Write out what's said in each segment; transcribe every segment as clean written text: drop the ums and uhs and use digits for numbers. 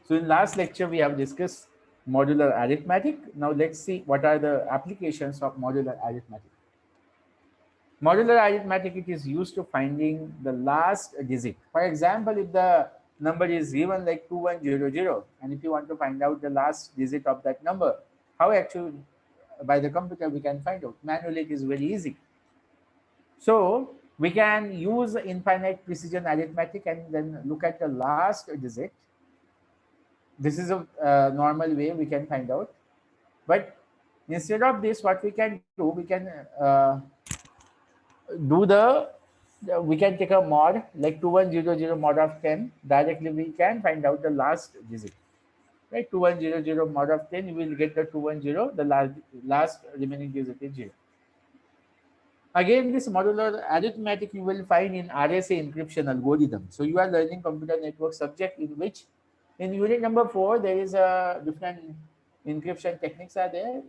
So in last lecture, we have discussed modular arithmetic. Now let's see what are the applications of modular arithmetic. Modular arithmetic, it is used to finding the last digit. For example, if the number is given like 2100, and if you want to find out the last digit of that number, how actually by the computer we can find out? Manually, it is very easy. So we can use infinite precision arithmetic and then look at the last digit. This is a normal way we can find out. But instead of this, what we can do, we can do we can take a mod like 2100 mod of 10. Directly we can find out the last digit. Right, 2100 mod of 10, you will get the 210, the last remaining digit is 0. Again, this modular arithmetic you will find in RSA encryption algorithm. So you are learning computer network subject, in which in unit number 4 there is a different encryption techniques are there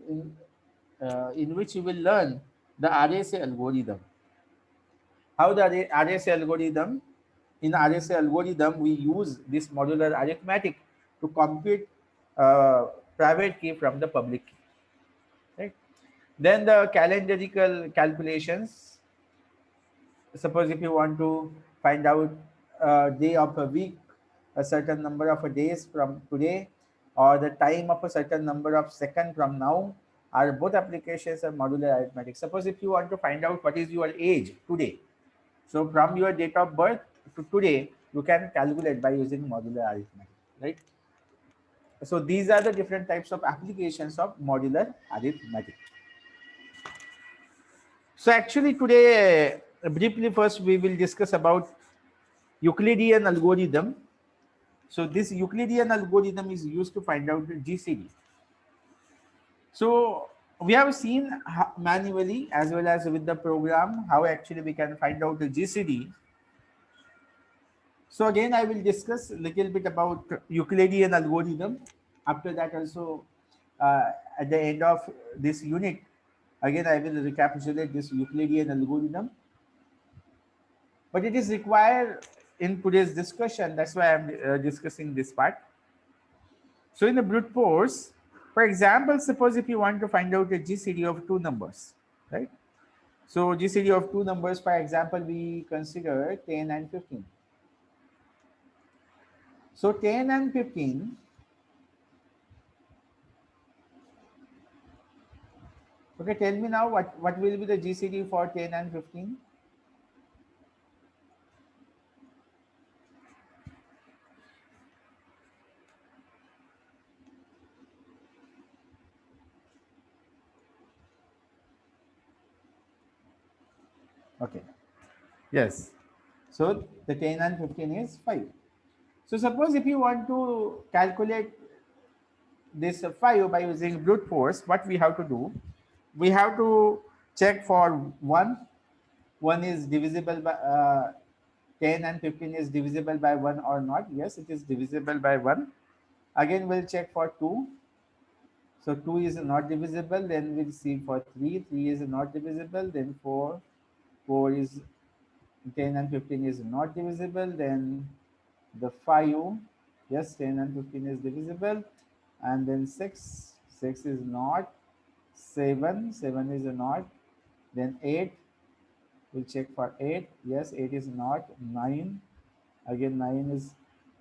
in which you will learn the RSA algorithm. How the RSA algorithm, in RSA algorithm we use this modular arithmetic to compute private key from the public key. Right? Then the calendarical calculations. Suppose if you want to find out a day of a week, a certain number of days from today, or the time of a certain number of seconds from now, are both applications of modular arithmetic. Suppose if you want to find out what is your age today, so from your date of birth to today, you can calculate by using modular arithmetic, right? So these are the different types of applications of modular arithmetic. So actually today, briefly first we will discuss about Euclidean algorithm. So this Euclidean algorithm is used to find out the GCD. So we have seen manually as well as with the program how actually we can find out the GCD. So again, I will discuss a little bit about Euclidean algorithm. After that also, at the end of this unit, again I will recapitulate this Euclidean algorithm. But it is required in today's discussion. That's why I'm discussing this part. So in the brute force, for example, suppose if you want to find out a GCD of two numbers, right? So GCD of two numbers, for example, we consider 10 and 15. So 10 and 15, okay, tell me now what will be the GCD for 10 and 15? Okay, yes. So the 10 and 15 is 5. So suppose if you want to calculate this 5 by using brute force, what we have to do, we have to check for 1 is divisible by 10 and 15 is divisible by 1 or not. Yes, it is divisible by 1. Again we'll check for 2. So 2 is not divisible. Then we'll see for 3. 3 is not divisible. Then 4. 4 is 10 and 15 is not divisible. Then the 5. Yes, 10 and 15 is divisible. And then 6. 6 is not. 7. 7 is not. Then 8. We'll check for 8. Yes, 8 is not. 9. Again 9 is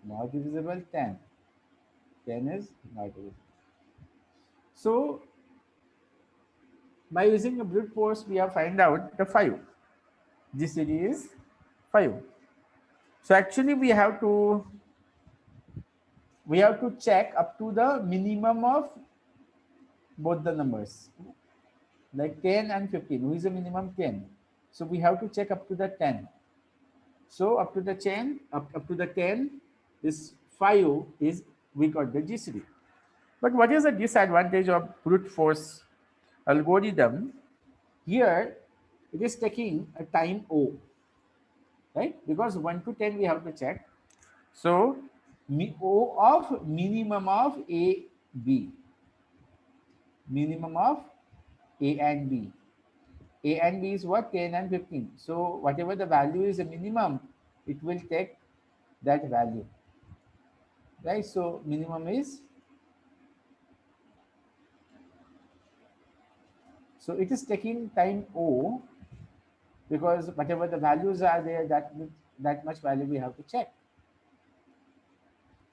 not divisible. 10. 10 is not divisible. So by using a brute force, we have find out the 5. GCD is 5. So actually we have to check up to the minimum of both the numbers, like 10 and 15. Who is the minimum? 10. So we have to check up to the 10. So up to the 10, up to the 10, this 5 is we got the GCD. But what is the disadvantage of brute force algorithm? Here it is taking a time O, right? Because 1 to 10 we have to check. So O of minimum of A, B. Minimum of A and B. A and B is what? 10 and 15. So whatever the value is the minimum, it will take that value. right? So minimum is, so it is taking time O, because whatever the values are there, that much value we have to check.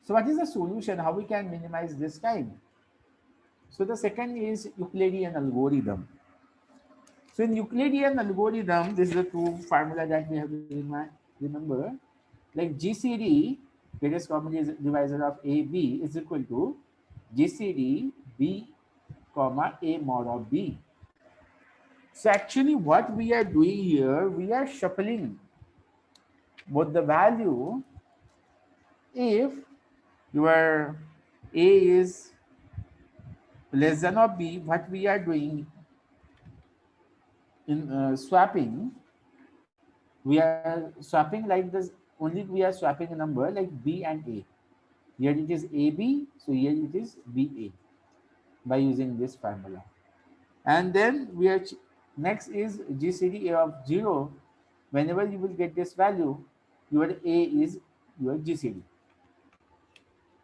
So what is the solution? How we can minimize this time? So the second is Euclidean algorithm. So in Euclidean algorithm, this is the two formula that we have to remember. Like GCD, greatest common divisor of AB, is equal to GCD B comma A mod of B. So actually what we are doing here, we are shuffling both the value. If your A is less than or B, what we are doing in swapping, we are swapping like this, only we are swapping a number like B and A. Here it is AB, so here it is BA by using this formula. And then we are next is GCD A of 0. Whenever you will get this value, your A is your GCD.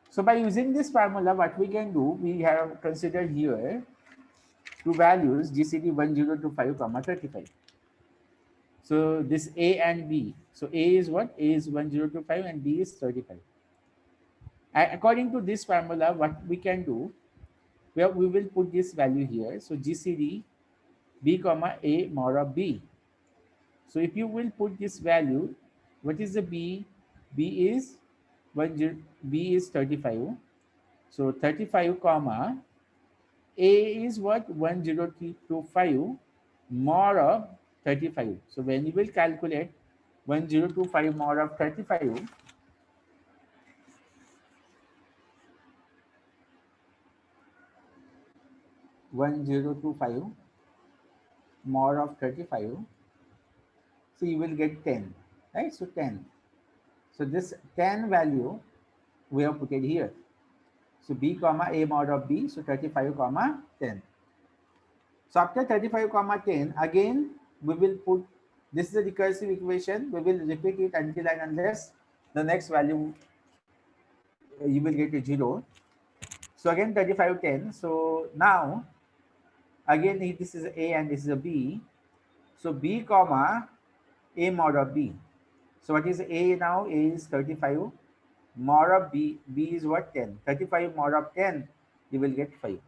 So by using this formula, what we can do, we have considered here two values GCD 1025 comma 35. So this A and B. So A is what? A is 1025 and B is 35. According to this formula, what we can do, we will put this value here. So GCD B comma A mod of B. So if you will put this value, what is the B? B is 10, B is 35. So 35 comma A is what? 1025 mod of 35. So when you will calculate 1025 mod of 35, 1025 mod of 35, so you will get 10, right? So 10. So this 10 value we have put it here. So B comma A mod of B, so 35 comma 10. So after 35 comma 10, again we will put, this is a recursive equation, we will repeat it until and unless the next value you will get a 0. So again 35 10. So now again this is A and this is a B. So B comma A mod of B. So what is A now? A is 35 mod of B. B is what? 10. 35 mod of 10, you will get 5.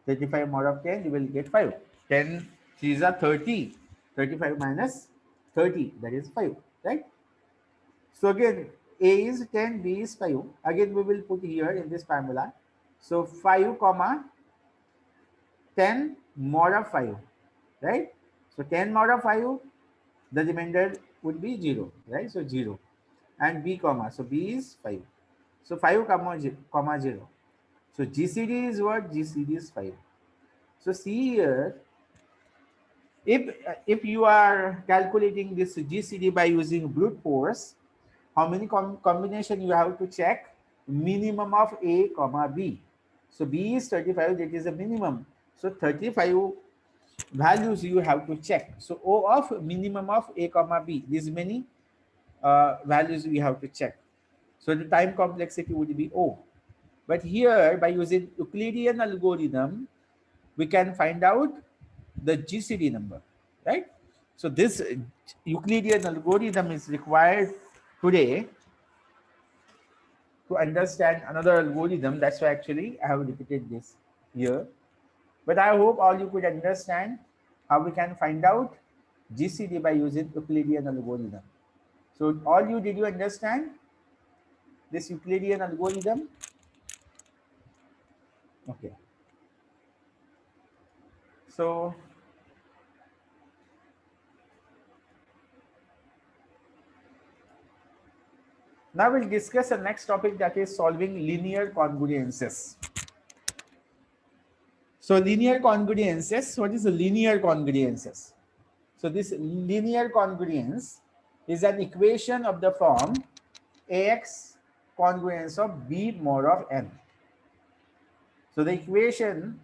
35 mod of 10, you will get 5. 10 these are 30. 35 minus 30, that is 5, right? So again, A is 10, B is 5. Again, we will put here in this formula. So 5 comma 10 mod of 5, right? So 10 mod of 5, the remainder would be 0, right? So 0. And B comma, so B is 5. So 5 comma 0. So GCD is what? GCD is 5. So see here, if you are calculating this GCD by using brute force, how many combination you have to check? Minimum of A comma B. So B is 35, that is a minimum. So 35 values you have to check. So O of minimum of A comma B, these many values we have to check. So the time complexity would be O. But here, by using Euclidean algorithm, we can find out the GCD number, right? So this Euclidean algorithm is required today to understand another algorithm. That's why actually I have repeated this here. But I hope all you could understand how we can find out GCD by using Euclidean algorithm. So all did you understand this Euclidean algorithm? Okay. So now we'll discuss the next topic, that is solving linear congruences. So linear congruences, what is a linear congruences? So this linear congruence is an equation of the form AX congruence of B mod of N. So the equation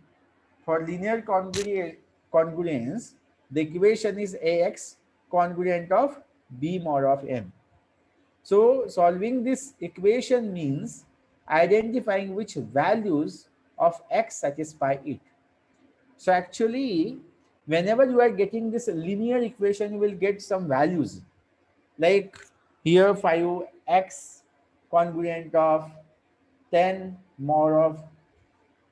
for linear congruence, the equation is AX congruent of B mod of M. So solving this equation means identifying which values of x satisfy it. So actually, whenever you are getting this linear equation, you will get some values. Like here 5x congruent of 10 more of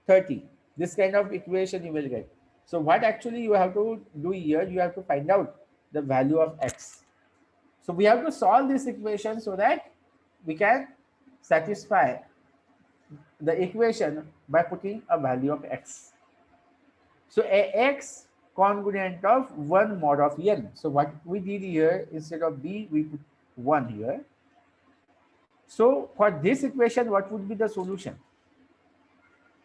30. This kind of equation you will get. So what actually you have to do here, you have to find out the value of x. So we have to solve this equation so that we can satisfy the equation by putting a value of x. So ax congruent of 1 mod of n. So what we did here, instead of b, we put 1 here. So for this equation, what would be the solution?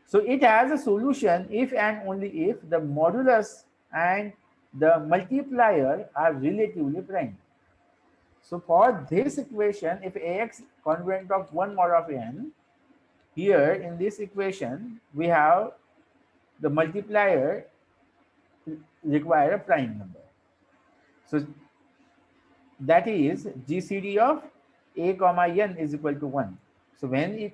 So it has a solution if and only if the modulus and the multiplier are relatively prime. So for this equation, if ax congruent of 1 mod of n, here in this equation, we have the multiplier require a prime number. So that is GCD of a comma n is equal to 1. So when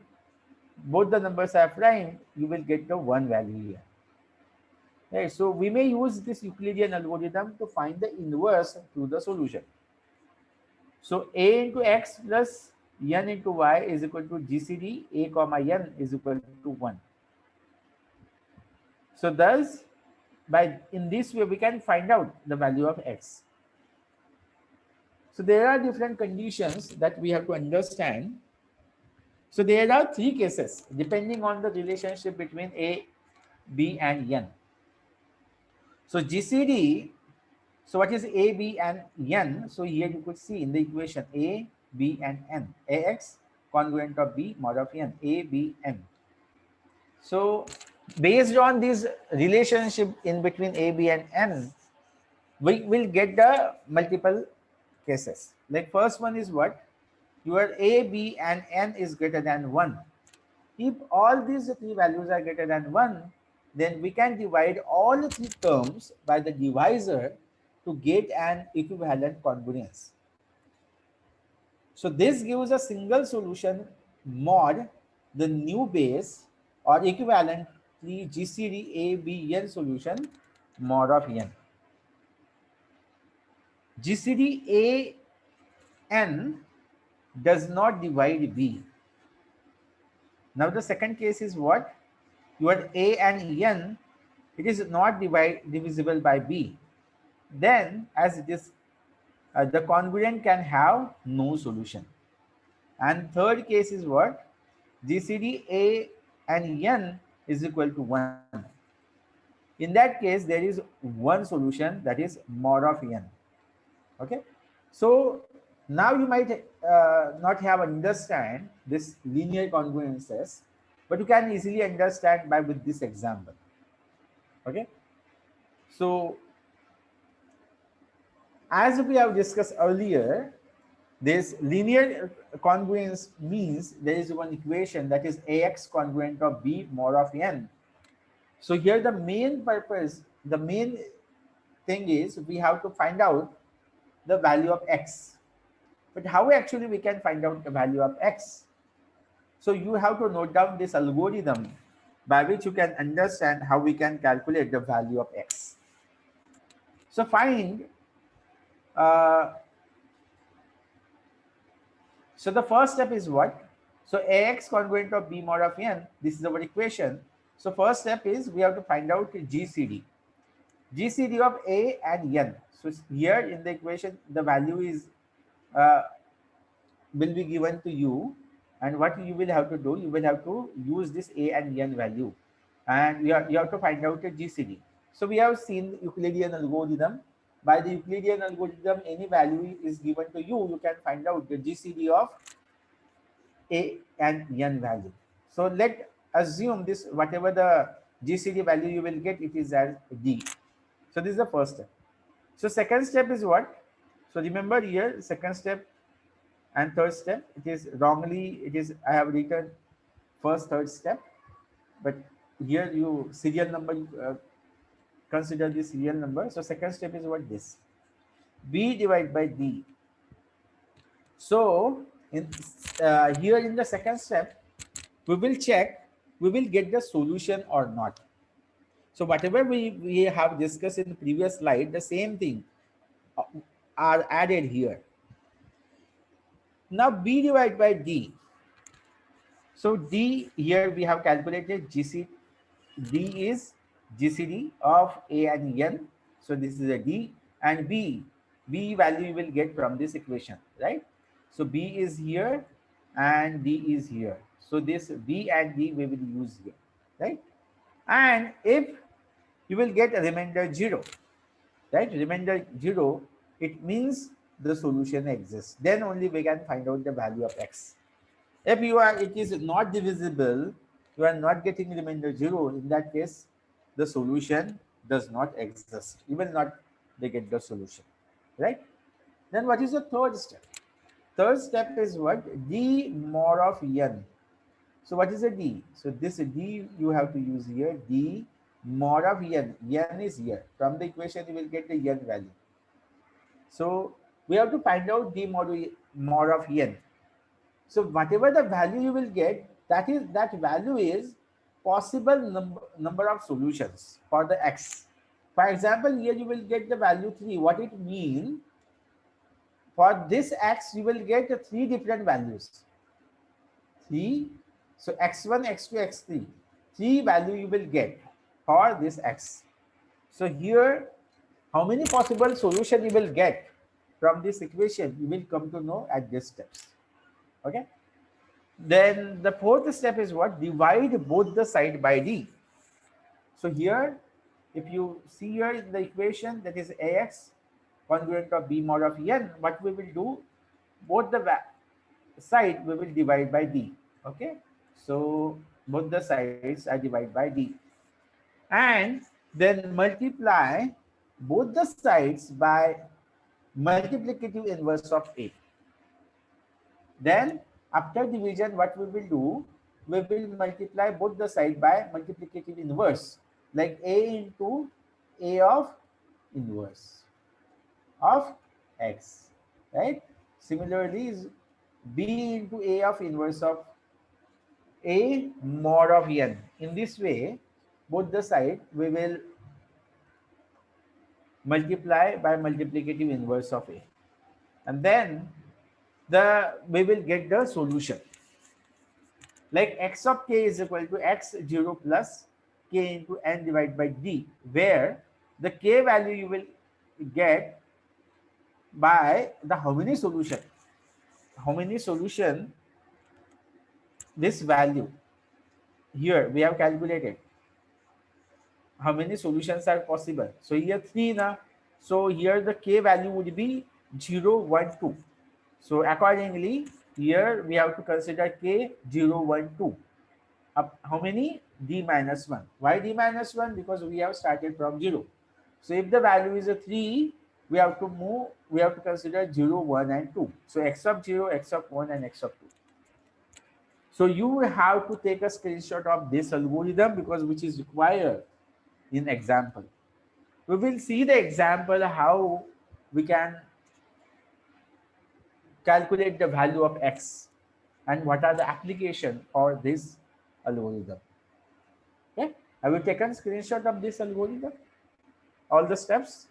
both the numbers are prime, you will get the 1 value here. Right? So we may use this Euclidean algorithm to find the inverse to the solution. So a into x plus n into y is equal to GCD a comma n is equal to 1. So thus, in this way, we can find out the value of x. So there are different conditions that we have to understand. So there are 3 cases depending on the relationship between a, b, and n. So GCD, so what is a, b, and n? So here you could see in the equation a, b, and n. Ax congruent of b mod of n, a, b, n. So based on this relationship in between a, b, and n, we will get the multiple cases. Like first one is what? Your a, b, and n is greater than 1. If all these 3 values are greater than 1, then we can divide all the 3 terms by the divisor to get an equivalent congruence. So this gives a single solution mod the new base or equivalently GCD A, B, n solution mod of n. GCD A n does not divide B. Now the second case is what? Your a and n, it is not divisible by b. Then as it is, the congruent can have no solution. And third case is what? GCD a and n is equal to 1. In that case, there is one solution, that is mod of n. Okay. So now you might not have understand this linear congruences, but you can easily understand by with this example. Okay. So as we have discussed earlier, this linear congruence means there is one equation, that is ax congruent of b mod of n. So here the main purpose, the main thing is we have to find out the value of x. But how actually we can find out the value of x? So you have to note down this algorithm by which you can understand how we can calculate the value of x. So find, so the first step is what? So ax congruent of b mod of n, this is our equation. So first step is we have to find out GCD. GCD of a and n. So here in the equation, the value is will be given to you, and what you will have to do, you will have to use this a and n value, and you have to find out a GCD. So we have seen Euclidean algorithm. By the Euclidean algorithm, any value is given to you, you can find out the GCD of a and n value. So let assume this, whatever the GCD value you will get, it is as d. So this is the first step. So second step is what? So remember here, second step and third step, it is wrongly, it is, I have written first, third step, but here you serial number, consider the serial number. So second step is what? This b divided by d. So In here in the second step, we will check, we will get the solution or not. So whatever we have discussed in the previous slide, the same thing uh, are added here. Now B divided by D. So D here we have calculated GC. D is GCD of A and N. So this is a D, and B value you will get from this equation, right? So B is here and D is here. So this B and D we will use here, right? And if you will get a remainder 0, right? Remainder 0, it means the solution exists. Then only we can find out the value of X. If it is not divisible, you are not getting remainder 0. In that case, the solution does not exist. You will not they get the solution, right? Then what is the third step? Third step is what? D mod of n. So what is a D? So this D you have to use here. D mod of n. N is here. From the equation, you will get the n value. So we have to find out D mod of n. So whatever the value you will get, that value is possible number of solutions for the X. For example, here you will get the value 3. What it means? For this X, you will get 3 different values. 3. So X1, X2, X3. 3 value you will get for this X. So here, how many possible solution you will get from this equation, you will come to know at this steps. Okay. Then the fourth step is what? Divide both the side by D. So here, if you see here in the equation, that is AX congruent of B mod of n, what we will do, both the side we will divide by D. Okay. So both the sides are divided by D. And then multiply both the sides by multiplicative inverse of A. Then after division, what we will do, we will multiply both the side by multiplicative inverse, like A into A of inverse of X, right? Similarly, is B into A of inverse of A mod of n. In this way, both the side we will multiply by multiplicative inverse of A. And then we will get the solution. Like x of k is equal to x0 plus k into n divided by d, where the k value you will get by the how many solution this value. Here we have calculated how many solutions are possible. So here 3 na. So here the k value would be 0, 1, 2. So accordingly, here we have to consider k 0, 1, 2. How many? D minus 1. Why D minus 1? Because we have started from 0. So if the value is a 3, we have to consider 0, 1, and 2. So x of 0, x of 1, and x of 2. So you have to take a screenshot of this algorithm because which is required in example. We will see the example how we can calculate the value of x and what are the application for this algorithm. Okay, have you taken screenshot of this algorithm, all the steps?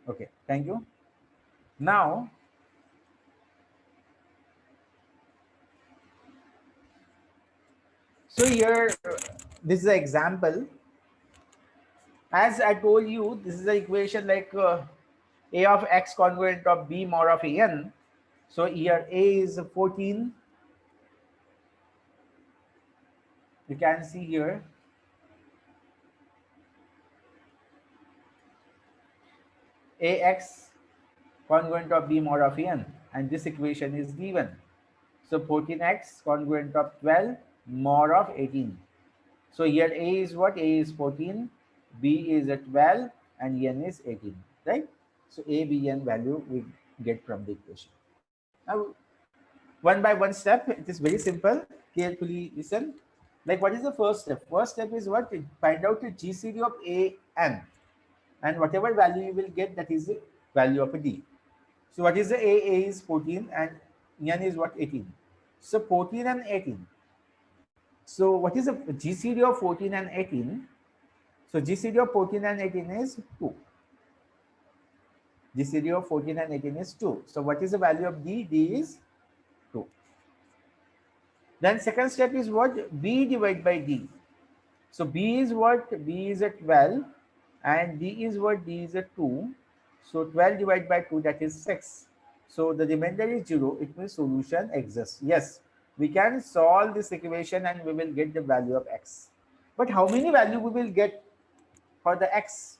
Okay, thank you. Now so here this is an example. As I told you, this is the equation like a of x congruent of b mod of n. So here a is 14. You can see here ax congruent of b mod of n, and this equation is given. So 14x congruent of 12 mod of 18. So here a is what? A is 14, b is at 12, and n is 18, right? So a, b, n value we get from the equation. Now, one by one step, it is very simple. Carefully listen. Like what is the first step? First step is what? Find out the GCD of A n, and whatever value you will get, that is the value of a d. So what is the A is 14 and n is what, 18. So 14 and 18. So what is the GCD of 14 and 18? So GCD of 14 and 18 is 2. GCD of 14 and 18 is 2. So what is the value of D? D is 2. Then second step is what? B divided by D. So B is what? B is a 12 and D is what? D is a 2. So 12 divided by 2, that is 6. So the remainder is 0. It means solution exists. Yes, we can solve this equation and we will get the value of x. But how many value we will get for the x?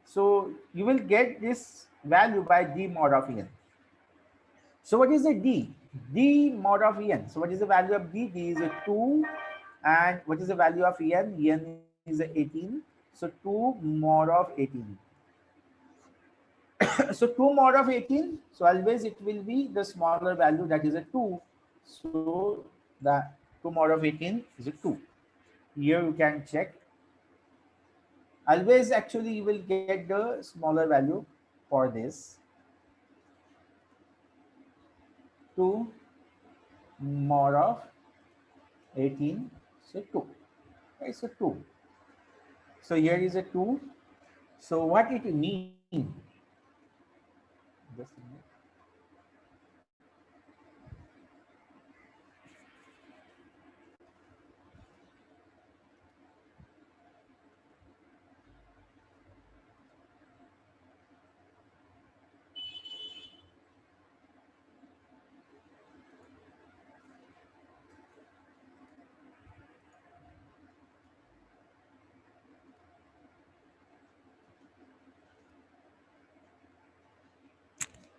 So you will get this value by d mod of n. So what is the d? D mod of n. So what is the value of d? D is a 2. And what is the value of en? En is a 18. So 2 mod of 18. So 2 mod of 18. So always it will be the smaller value, that is a 2. So the 2 mod of 18 is a 2. Here you can check. Always actually you will get the smaller value for this. 2 mod of 18, so 2. Okay, so 2. So here is a 2. So what it means? Just a minute.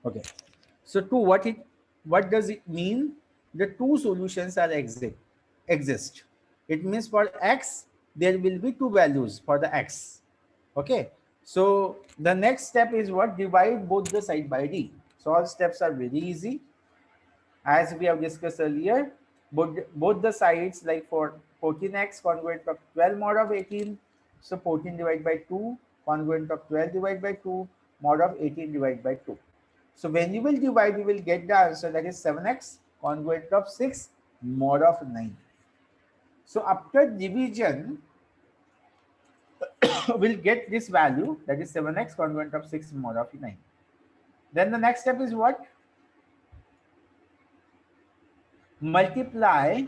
Okay. So 2, what does it mean? The two solutions are exist. It means for x there will be two values for the x. Okay. So the next step is what? Divide both the side by d. So all steps are very easy. As we have discussed earlier, both the sides, like for 14x congruent of 12 mod of 18, so 14 divided by 2 congruent of 12 divided by 2 mod of 18 divided by 2. So when you will divide, you will get the answer, that is 7x congruent of 6 mod of 9. So after division, we'll get this value, that is 7x congruent of 6 mod of 9. Then the next step is what? Multiply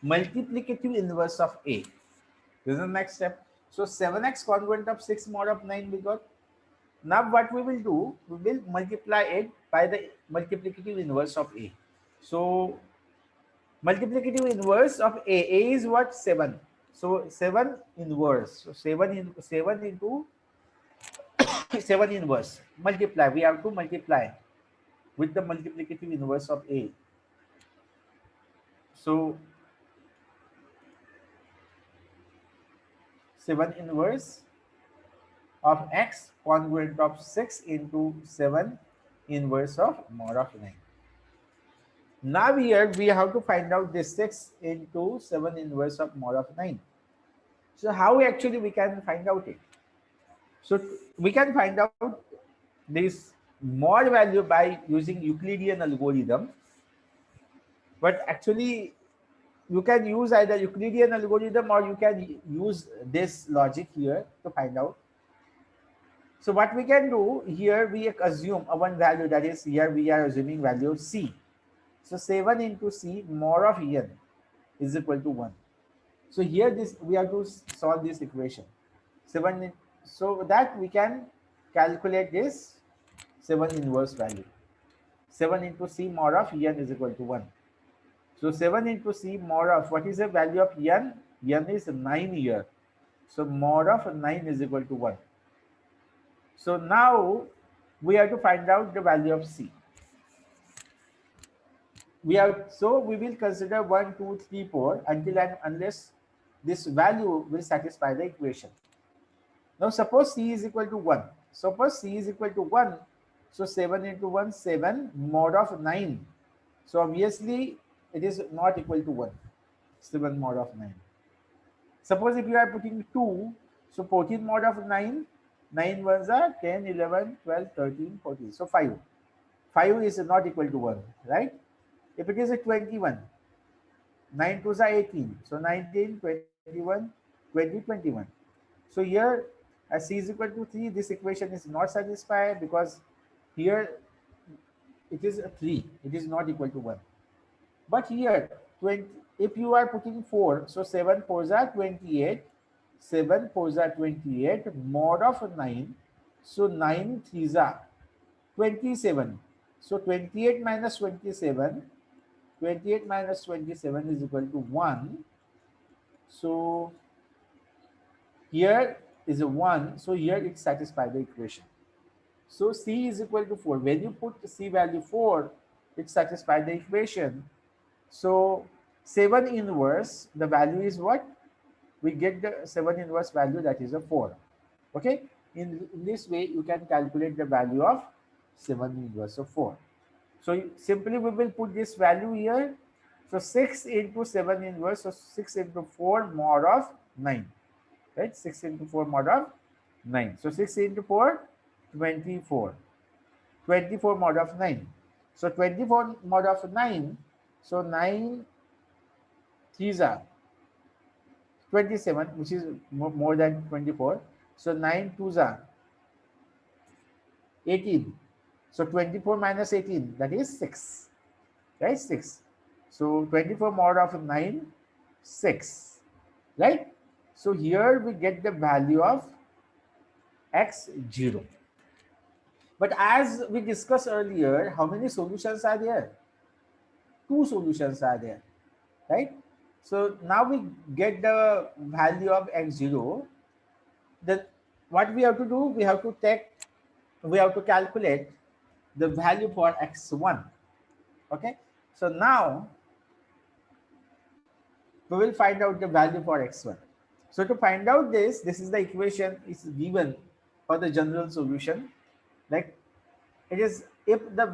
multiplicative inverse of a. This is the next step. So 7x congruent of 6 mod of 9 we got. Now what we will do, we will multiply it by the multiplicative inverse of a. So multiplicative inverse of a is what? 7. So 7 inverse. So 7 into 7 inverse. Multiply. We have to multiply with the multiplicative inverse of a. So 7 inverse of x congruent of 6 into 7 inverse of mod of 9. Now here we have to find out this 6 into 7 inverse of mod of 9. So how actually we can find out it? So we can find out this mod value by using Euclidean algorithm. But actually you can use either Euclidean algorithm or you can use this logic here to find out. So what we can do here, we assume a one value, that is here we are assuming value c. So 7 into c mod of n is equal to 1. So here this we have to solve this equation. 7 so that we can calculate this 7 inverse value. 7 into c mod of n is equal to 1. So 7 into c mod of, what is the value of n? N is 9 here. So mod of 9 is equal to 1. So now we have to find out the value of c. We will consider 1, 2, 3, 4 until and unless this value will satisfy the equation. Now suppose c is equal to 1. Suppose c is equal to 1. So 7 into 1, 7 mod of 9. So obviously it is not equal to 1. 7 mod of 9. Suppose if you are putting 2, so 14 mod of 9. 9 ones are 10, 11, 12, 13, 14. So 5. 5 is not equal to 1, right? If it is a 21, 9 twos are 18. So 19, 21, 20, 21. So here, as c is equal to 3, this equation is not satisfied because here it is a 3. It is not equal to 1. But here, 20, if you are putting 4, so 7 4s are 28. 7 4s are 28, mod of 9. So 9 3s are 27. So 28 minus 27, 28 minus 27 is equal to 1. So here is a 1. So here it satisfies the equation. So C is equal to 4. When you put C value 4, it satisfies the equation. So 7 inverse, the value is what? We get the 7 inverse value, that is a 4. Okay? In this way, you can calculate the value of 7 inverse of 4. So simply we will put this value here. So 6 into 7 inverse, so 6 into 4 mod of 9. Right? 6 into 4 mod of 9. So 6 into 4, 24. 24 mod of 9. So 24 mod of 9. So 9 3s are 27, which is more than 24. So 9 2s are 18. So 24 minus 18, that is 6. Right? 6. So 24 mod of 9, 6. Right? So here we get the value of x0. But as we discussed earlier, how many solutions are there? 2 solutions are there, right? So now we get the value of x0. Then what we have to do? We have to calculate the value for x1. Okay. So now we will find out the value for x1. So to find out this is the equation is given for the general solution. Like it is, if the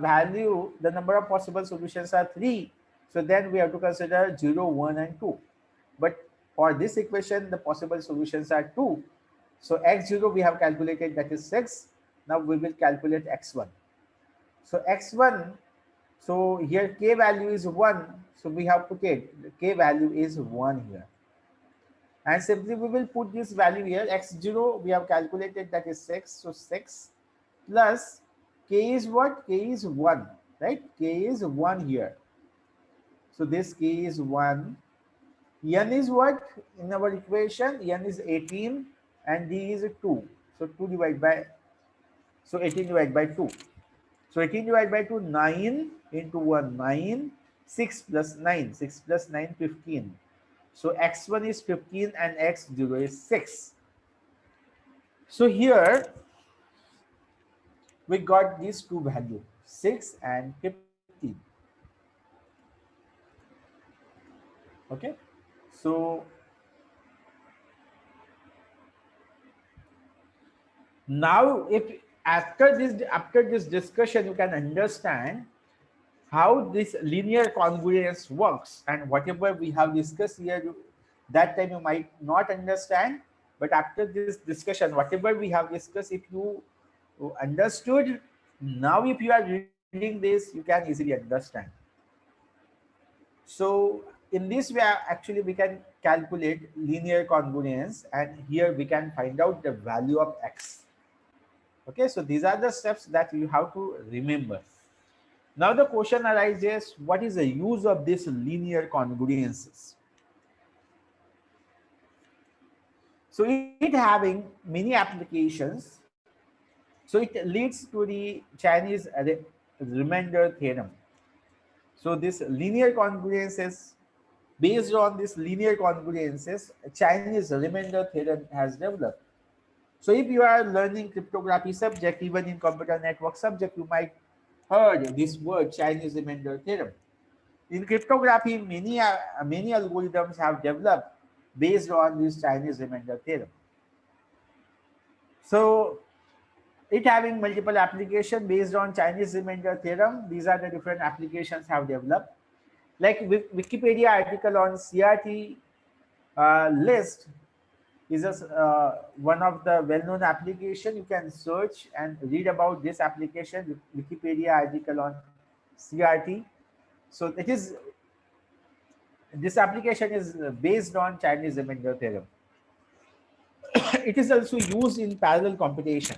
value, the number of possible solutions are 3, so then we have to consider 0, 1 and 2. But for this equation, the possible solutions are 2. So x0 we have calculated, that is 6. Now we will calculate x1. So x1, so here k value is 1. So we have put it, the k value is 1 here. And simply we will put this value here, x0 we have calculated, that is 6. So 6 plus k is what? K is 1, right? K is 1 here. So this k is 1. N is what? In our equation, N is 18 and D is 2. So 2 divided by, so 18 divided by 2. So 18 divided by 2, 9 into 1, 9. 6 plus 9, 6 plus 9, 15. So x1 is 15 and x0 is 6. So here we got these two values, 6 and 15. Okay. So now if after this discussion you can understand how this linear congruence works, and whatever we have discussed here, that time you might not understand, but after this discussion, whatever we have discussed, if you understood, now if you are reading this, you can easily understand. So in this way, actually we can calculate linear congruence, and here we can find out the value of x. Okay, so these are the steps that you have to remember. Now the question arises, what is the use of this linear congruences? So it having many applications. So it leads to the Chinese remainder theorem. So this linear congruences, based on this linear congruences, Chinese remainder theorem has developed. So if you are learning cryptography subject, even in computer network subject, you might heard this word Chinese remainder theorem. In cryptography, many algorithms have developed based on this Chinese remainder theorem. So it having multiple applications based on Chinese remainder theorem. These are the different applications have developed. Like Wikipedia article on CRT list is one of the well-known application. You can search and read about this application, Wikipedia article on CRT. So it is, this application is based on Chinese remainder theorem. It is also used in parallel computation.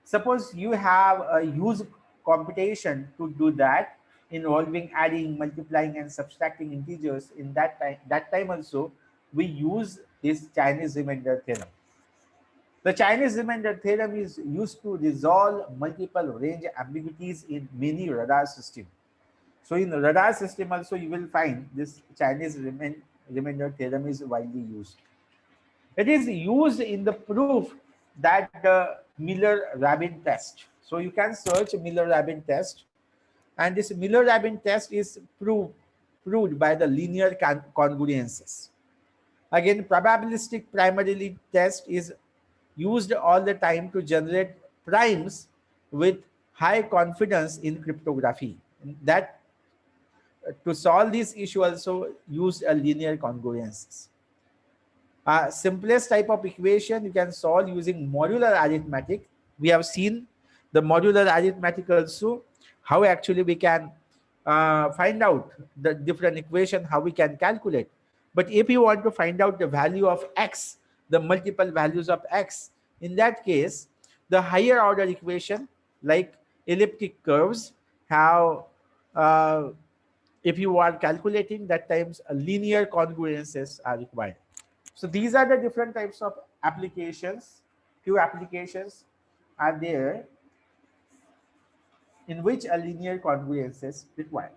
Suppose you have a huge computation to do that, involving adding, multiplying, and subtracting integers. In that time also, we use this Chinese remainder theorem. The Chinese remainder theorem is used to resolve multiple range ambiguities in many radar systems. So in the radar system also, you will find this Chinese remainder theorem is widely used. It is used in the proof that the Miller-Rabin test. So you can search Miller-Rabin test, and this Miller-Rabin test is proved by the linear congruences. Again, probabilistic primarily test is used all the time to generate primes with high confidence in cryptography. That to solve this issue also use a linear congruences. Simplest type of equation you can solve using modular arithmetic. We have seen the modular arithmetic also, how actually we can find out the different equation, how we can calculate. But if you want to find out the value of x, the multiple values of x, in that case, the higher order equation like elliptic curves, how if you are calculating that times linear congruences are required. So these are the different types of applications. Few applications are there in which a linear congruence is required.